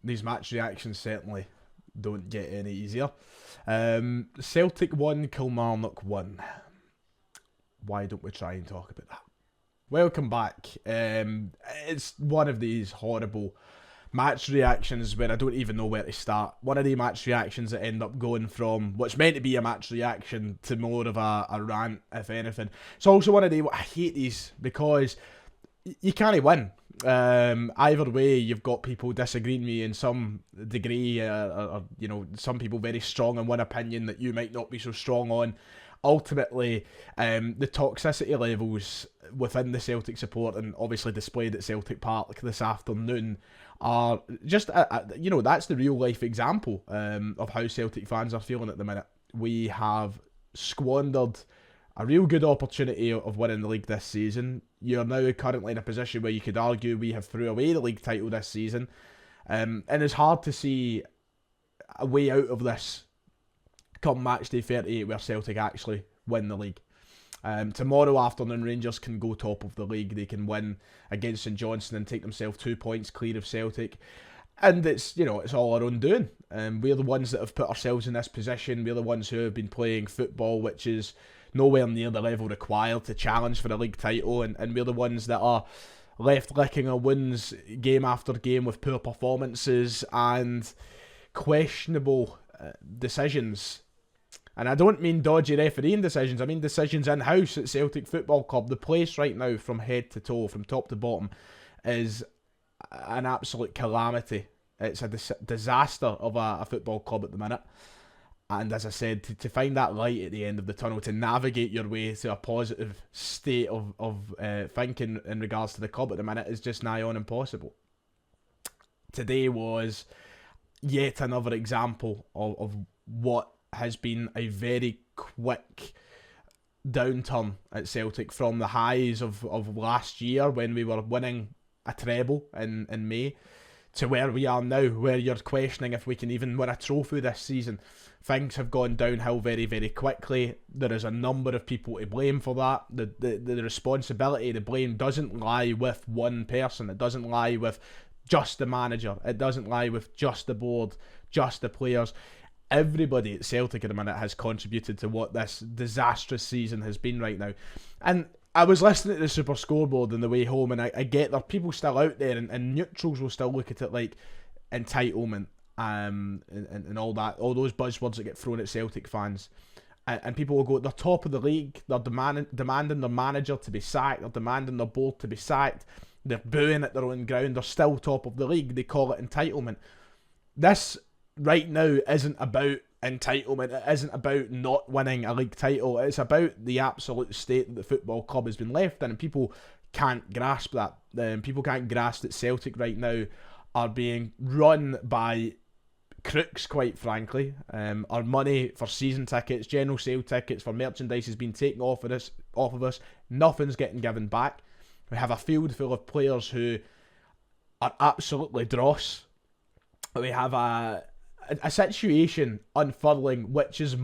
these match reactions certainly don't get any easier. Celtic 1, Kilmarnock 1. Why don't we try and talk about that? Welcome back. It's one of these horrible match reactions where I don't even know where to start. One of the match reactions that end up going from what's meant to be a match reaction to more of a rant, if anything. It's also one of the... I hate these because you can't win. Either way, you've got people disagreeing with me in some degree, or you know, some people very strong on one opinion that you might not be so strong on. Ultimately, the toxicity levels within the Celtic support, and obviously displayed at Celtic Park this afternoon, are just, you know, that's the real life example of how Celtic fans are feeling at the minute. We have squandered a real good opportunity of winning the league this season. You're now currently in a position where you could argue we have threw away the league title this season. And it's hard to see a way out of this come match day 38 where Celtic actually win the league. Tomorrow afternoon, Rangers can go top of the league. They can win against St Johnstone and take themselves 2 points clear of Celtic. And it's, you know, it's all our own doing. We're the ones that have put ourselves in this position. We're the ones who have been playing football, which is nowhere near the level required to challenge for a league title, and we're the ones that are left licking our wounds game after game with poor performances and questionable decisions. And I don't mean dodgy refereeing decisions, I mean decisions in-house at Celtic Football Club. The place right now, from head to toe, from top to bottom, is an absolute calamity. It's a disaster of a football club at the minute. And as I said, to find that light at the end of the tunnel, to navigate your way to a positive state of thinking in regards to the club at the minute is just nigh on impossible. Today was yet another example of what has been a very quick downturn at Celtic from the highs of last year when we were winning a treble in May, to where we are now, where you're questioning if we can even win a trophy this season. Things have gone downhill very, very quickly. There is a number of people to blame for that. The responsibility, the blame doesn't lie with one person. It doesn't lie with just the manager. It doesn't lie with just the board, just the players. Everybody at Celtic at the minute has contributed to what this disastrous season has been right now. And I was listening to the Super Scoreboard on the way home, and I get there are people still out there, and neutrals will still look at it like entitlement, and all that, all those buzzwords that get thrown at Celtic fans, and people will go, they're top of the league, they're demanding their manager to be sacked, they're demanding their board to be sacked, they're booing at their own ground, they're still top of the league, they call it entitlement. This right now isn't about entitlement, it isn't about not winning a league title, it's about the absolute state that the football club has been left in, and people can't grasp that. People can't grasp that Celtic right now are being run by crooks, quite frankly. Our money for season tickets, general sale tickets, for merchandise has been taken off of us. Nothing's getting given back. We have a field full of players who are absolutely dross. We have a situation unfurling which is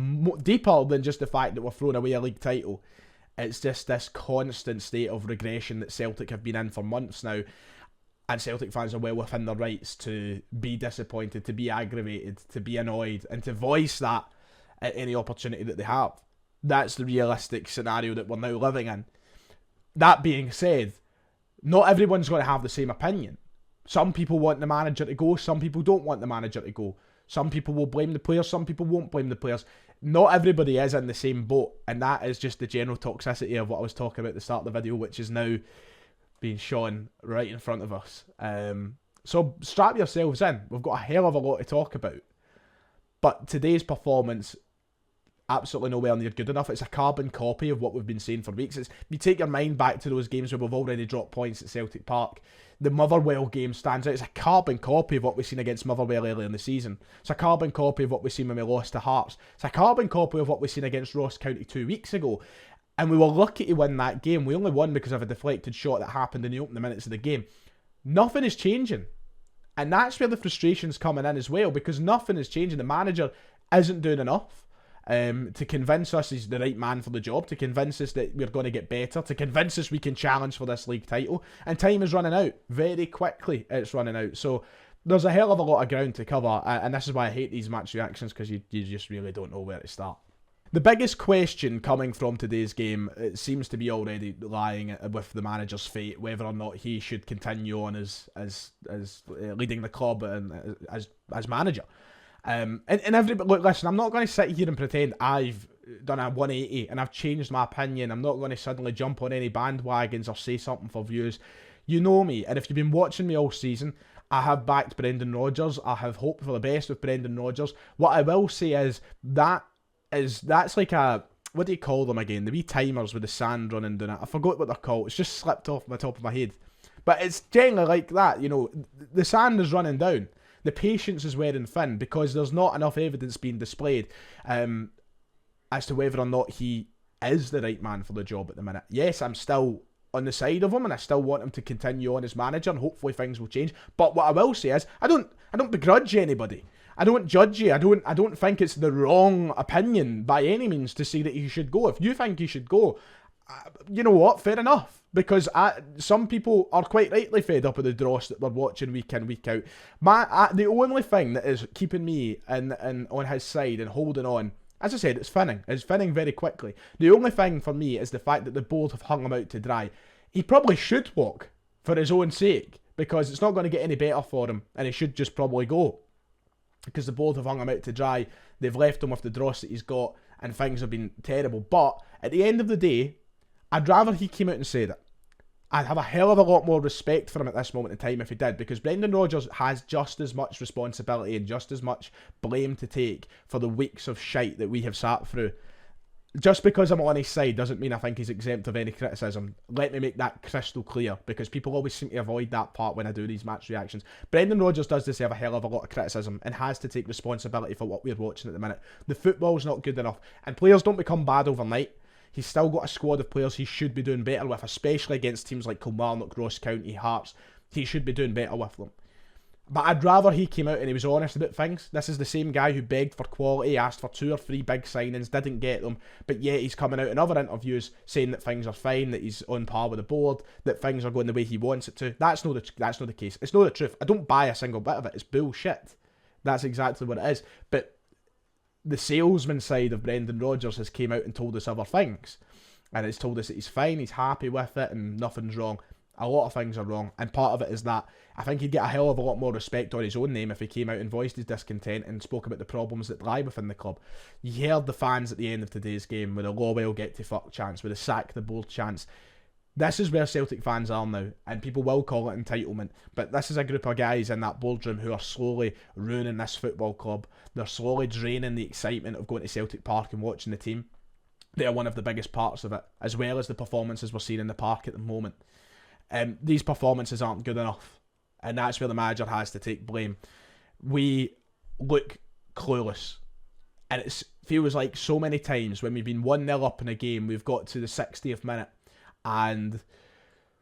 deeper than just the fact that we're throwing away a league title. It's just this constant state of regression that Celtic have been in for months now, and Celtic fans are well within their rights to be disappointed, to be aggravated, to be annoyed, and to voice that at any opportunity that they have. That's the realistic scenario that we're now living in. That being said, not everyone's going to have the same opinion. Some people want the manager to go, some people don't want the manager to go. Some people will blame the players, some people won't blame the players. Not everybody is in the same boat, and that is just the general toxicity of what I was talking about at the start of the video, which is now being shown right in front of us. So strap yourselves in. We've got a hell of a lot to talk about. But today's performance, absolutely nowhere near good enough. It's a carbon copy of what we've been saying for weeks. You take your mind back to those games where we've already dropped points at Celtic Park. The Motherwell game stands out. It's a carbon copy of what we've seen against Motherwell earlier in the season. It's a carbon copy of what we've seen when we lost to Hearts. It's a carbon copy of what we've seen against Ross County 2 weeks ago. And we were lucky to win that game. We only won because of a deflected shot that happened in the opening minutes of the game. Nothing is changing. And that's where the frustration's coming in as well, because nothing is changing. The manager isn't doing enough to convince us he's the right man for the job, to convince us that we're going to get better, to convince us we can challenge for this league title. And time is running out. Very quickly it's running out. So there's a hell of a lot of ground to cover, and this is why I hate these match reactions, because you just really don't know where to start. The biggest question coming from today's game, it seems to be already lying with the manager's fate, whether or not he should continue on as leading the club and as manager. And everybody, look, listen, I'm not going to sit here and pretend I've done a 180 and I've changed my opinion. I'm not going to suddenly jump on any bandwagons or say something for views. You know me, and if you've been watching me all season, I have backed Brendan Rodgers. I have hoped for the best with Brendan Rodgers. What I will say is that's like a, what do you call them again? The wee timers with the sand running down it. I forgot what they're called. It's just slipped off the top of my head. But it's generally like that, you know. The sand is running down. The patience is wearing thin because there's not enough evidence being displayed as to whether or not he is the right man for the job at the minute. Yes, I'm still on the side of him and I still want him to continue on as manager and hopefully things will change. But what I will say is I don't begrudge anybody. I don't judge you. I don't think it's the wrong opinion by any means to say that he should go. If you think he should go, you know what? Fair enough. Because some people are quite rightly fed up with the dross that we're watching week in, week out. The only thing that is keeping me on his side and holding on, as I said, it's thinning. It's thinning very quickly. The only thing for me is the fact that the board have hung him out to dry. He probably should walk for his own sake because it's not going to get any better for him and he should just probably go. Because the board have hung him out to dry. They've left him with the dross that he's got and things have been terrible. But at the end of the day, I'd rather he came out and said it. I'd have a hell of a lot more respect for him at this moment in time if he did, because Brendan Rodgers has just as much responsibility and just as much blame to take for the weeks of shite that we have sat through. Just because I'm on his side doesn't mean I think he's exempt of any criticism. Let me make that crystal clear, because people always seem to avoid that part when I do these match reactions. Brendan Rodgers does deserve a hell of a lot of criticism and has to take responsibility for what we're watching at the minute. The football's not good enough, and players don't become bad overnight. He's still got a squad of players he should be doing better with, especially against teams like Kilmarnock, Ross County, Hearts. He should be doing better with them. But I'd rather he came out and he was honest about things. This is the same guy who begged for quality, asked for 2 or 3 big signings, didn't get them, but yet he's coming out in other interviews saying that things are fine, that he's on par with the board, that things are going the way he wants it to. That's not the case. It's not the truth. I don't buy a single bit of it. It's bullshit. That's exactly what it is. But the salesman side of Brendan Rodgers has came out and told us other things. And it's told us that he's fine, he's happy with it, and nothing's wrong. A lot of things are wrong, and part of it is that I think he'd get a hell of a lot more respect on his own name if he came out and voiced his discontent and spoke about the problems that lie within the club. You heard the fans at the end of today's game with a Lowell get to fuck chance, with a sack the board chance. This is where Celtic fans are now, and people will call it entitlement, but this is a group of guys in that boardroom who are slowly ruining this football club. They're slowly draining the excitement of going to Celtic Park and watching the team. They are one of the biggest parts of it, as well as the performances we're seeing in the park at the moment. These performances aren't good enough, and that's where the manager has to take blame. We look clueless, and it feels like so many times when we've been 1-0 up in a game, we've got to the 60th minute and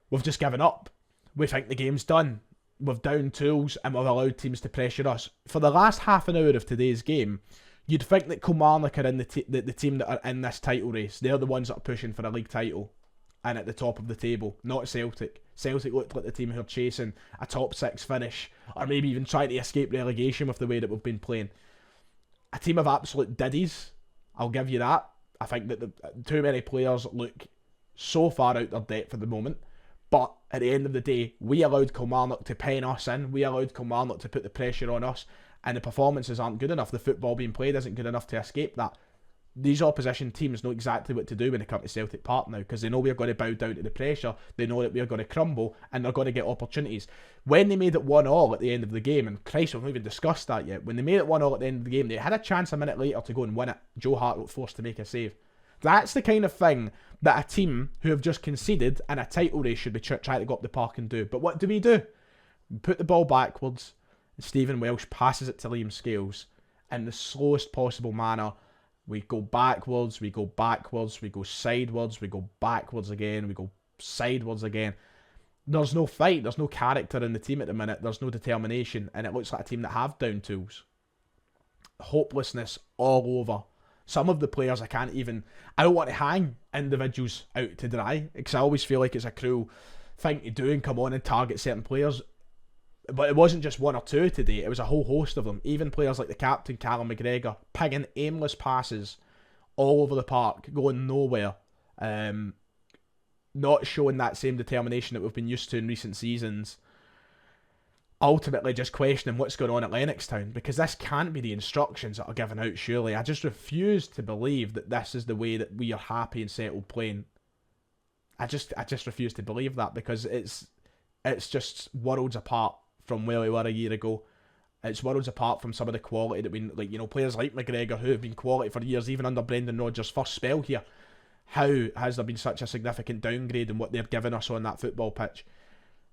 we've just given up. We think the game's done. We've down tools and we've allowed teams to pressure us. For the last half an hour of today's game, you'd think that Kilmarnock are in the team that are in this title race. They're the ones that are pushing for a league title and at the top of the table, not Celtic. Celtic looked like the team who are chasing a top 6 finish, or maybe even trying to escape relegation with the way that we've been playing. A team of absolute diddies, I'll give you that. I think that too many players look so far out their depth at the moment, but at the end of the day, we allowed Kilmarnock to pen us in, we allowed Kilmarnock to put the pressure on us, and the performances aren't good enough. The football being played isn't good enough to escape that. These opposition teams know exactly what to do when they come to Celtic Park now, because they know we're going to bow down to the pressure, they know that we're going to crumble, and they're going to get opportunities. When they made it 1-1 at the end of the game, and Christ, we've not even discussed that yet, when they made it 1-1 at the end of the game, they had a chance a minute later to go and win it. Joe Hart was forced to make a save. That's the kind of thing that a team who have just conceded in a title race should be trying to go up the park and do. But what do? We put the ball backwards, and Stephen Welsh passes it to Liam Scales in the slowest possible manner. We go backwards, we go sideways, we go backwards again, we go sideways again. There's no fight, there's no character in the team at the minute, there's no determination, and it looks like a team that have down tools. Hopelessness all over. Some of the players I don't want to hang individuals out to dry, because I always feel like it's a cruel thing to do and come on and target certain players. But it wasn't just one or two today, it was a whole host of them. Even players like the captain, Callum McGregor, pigging aimless passes all over the park, going nowhere. Not showing that same determination that we've been used to in recent seasons. Ultimately just questioning what's going on at Lennoxtown, because this can't be the instructions that are given out, surely. I just refuse to believe that this is the way that we are happy and settled playing. I just refuse to believe that, because it's just worlds apart from where we were a year ago. It's worlds apart from some of the quality that we, like, you know, players like McGregor who have been quality for years, even under Brendan Rodgers' first spell here. How has there been such a significant downgrade in what they're giving us on that football pitch?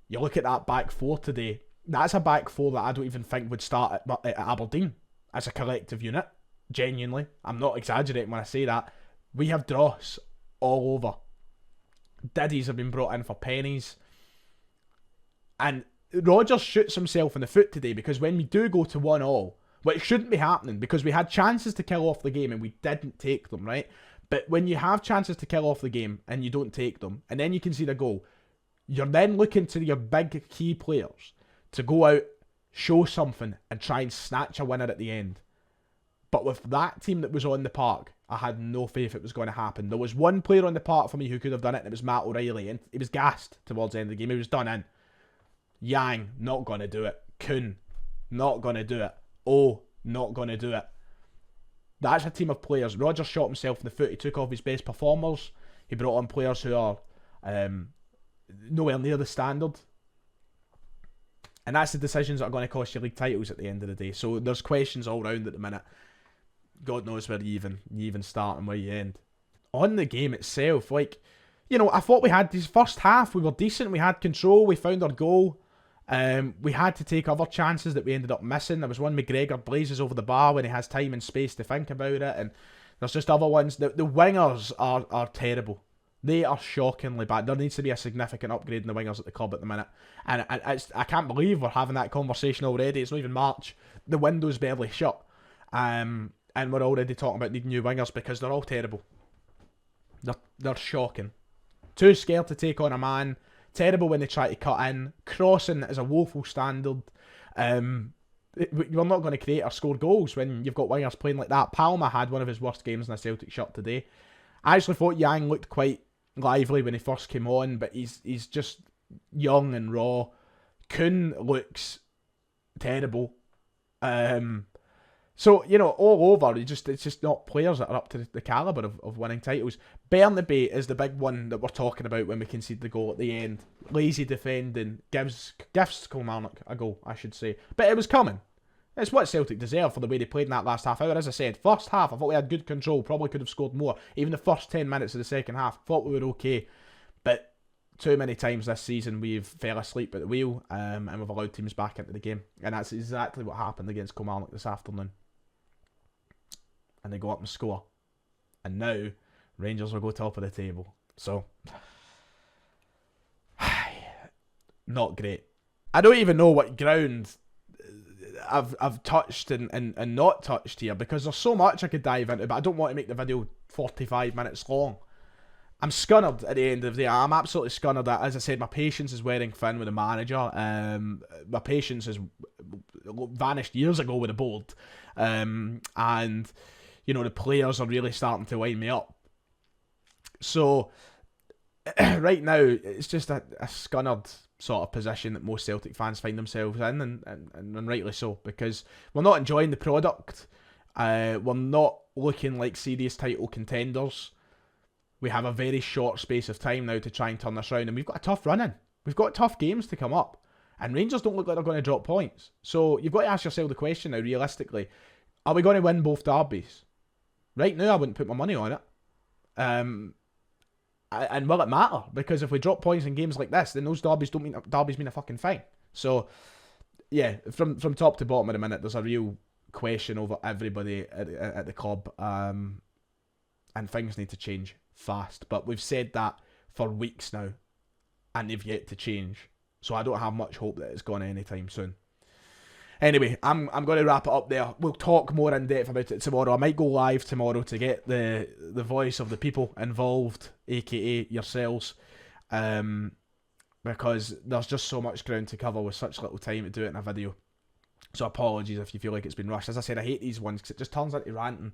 You look at that back four today, that's a back four that I don't even think would start at Aberdeen as a collective unit. Genuinely. I'm not exaggerating when I say that. We have dross all over. Diddies have been brought in for pennies. And Rodgers shoots himself in the foot today, because when we do go to 1-1, which shouldn't be happening, because we had chances to kill off the game and we didn't take them, right? But when you have chances to kill off the game and you don't take them, and then you concede a goal, you're then looking to your big key players to go out, show something, and try and snatch a winner at the end. But with that team that was on the park, I had no faith it was going to happen. There was one player on the park for me who could have done it, and it was Matt O'Reilly, and he was gassed towards the end of the game. He was done in. Yang, not going to do it. Kuhn, not going to do it. Oh, not going to do it. That's a team of players. Rodgers shot himself in the foot. He took off his best performers. He brought on players who are nowhere near the standard. And that's the decisions that are going to cost you league titles at the end of the day. So there's questions all round at the minute. God knows where you even start and where you end. On the game itself, like, you know, I thought we had this first half, we were decent, we had control, we found our goal. We had to take other chances that we ended up missing. There was one McGregor blazes over the bar when he has time and space to think about it, and there's just other ones. The wingers are terrible. They are shockingly bad. There needs to be a significant upgrade in the wingers at the club at the minute. And I can't believe we're having that conversation already. It's not even March. The window's barely shut. And we're already talking about needing new wingers, because they're all terrible. They're shocking. Too scared to take on a man. Terrible when they try to cut in. Crossing is a woeful standard. You're not going to create or score goals when you've got wingers playing like that. Palmer had one of his worst games in a Celtic shirt today. I actually thought Yang looked quite lively when he first came on, but he's just young and raw. Kuhn looks terrible. So, you know, all over, it's just not players that are up to the calibre of winning titles. Bernabei is the big one that we're talking about when we concede the goal at the end. Lazy defending, gives Kilmarnock a goal, I should say. But it was coming. It's what Celtic deserve for the way they played in that last half hour. As I said, first half, I thought we had good control, probably could have scored more. Even the first 10 minutes of the second half, thought we were okay. But too many times this season we've fell asleep at the wheel, and we've allowed teams back into the game. And that's exactly what happened against Kilmarnock this afternoon. And they go up and score. And now, Rangers will go top of the table. So, not great. I don't even know what ground I've touched and not touched here, because there's so much I could dive into, but I don't want to make the video 45 minutes long. I'm scunnered at the end of the day. I'm absolutely scunnered. As I said, my patience is wearing thin with the manager. My patience has vanished years ago with the board. And, you know, the players are really starting to wind me up. So, right now, it's just a scunnered sort of position that most Celtic fans find themselves in, and rightly so, because we're not enjoying the product. We're not looking like serious title contenders. We have a very short space of time now to try and turn this around, and we've got a tough run in. We've got tough games to come up, and Rangers don't look like they're going to drop points. So you've got to ask yourself the question now, realistically, are we going to win both derbies? Right now, I wouldn't put my money on it. And will it matter? Because if we drop points in games like this, then those derbies mean a fucking thing. So, yeah, from top to bottom at the minute, there's a real question over everybody at the club, and things need to change fast. But we've said that for weeks now, and they've yet to change. So I don't have much hope that it's going anytime soon. Anyway, I'm going to wrap it up there. We'll talk more in depth about it tomorrow. I might go live tomorrow to get the voice of the people involved, aka yourselves, because because there's just so much ground to cover with such little time to do it in a video. So apologies if you feel like it's been rushed. As I said, I hate these ones because it just turns into ranting.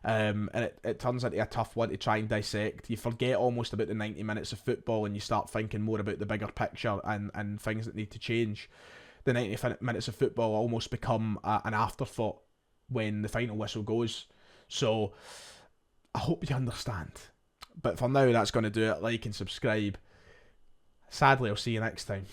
And it turns into a tough one to try and dissect. You forget almost about the 90 minutes of football and you start thinking more about the bigger picture and things that need to change. The 90 minutes of football almost become an afterthought when the final whistle goes. So I hope you understand. But for now, that's going to do it. Like and subscribe. Sadly, I'll see you next time.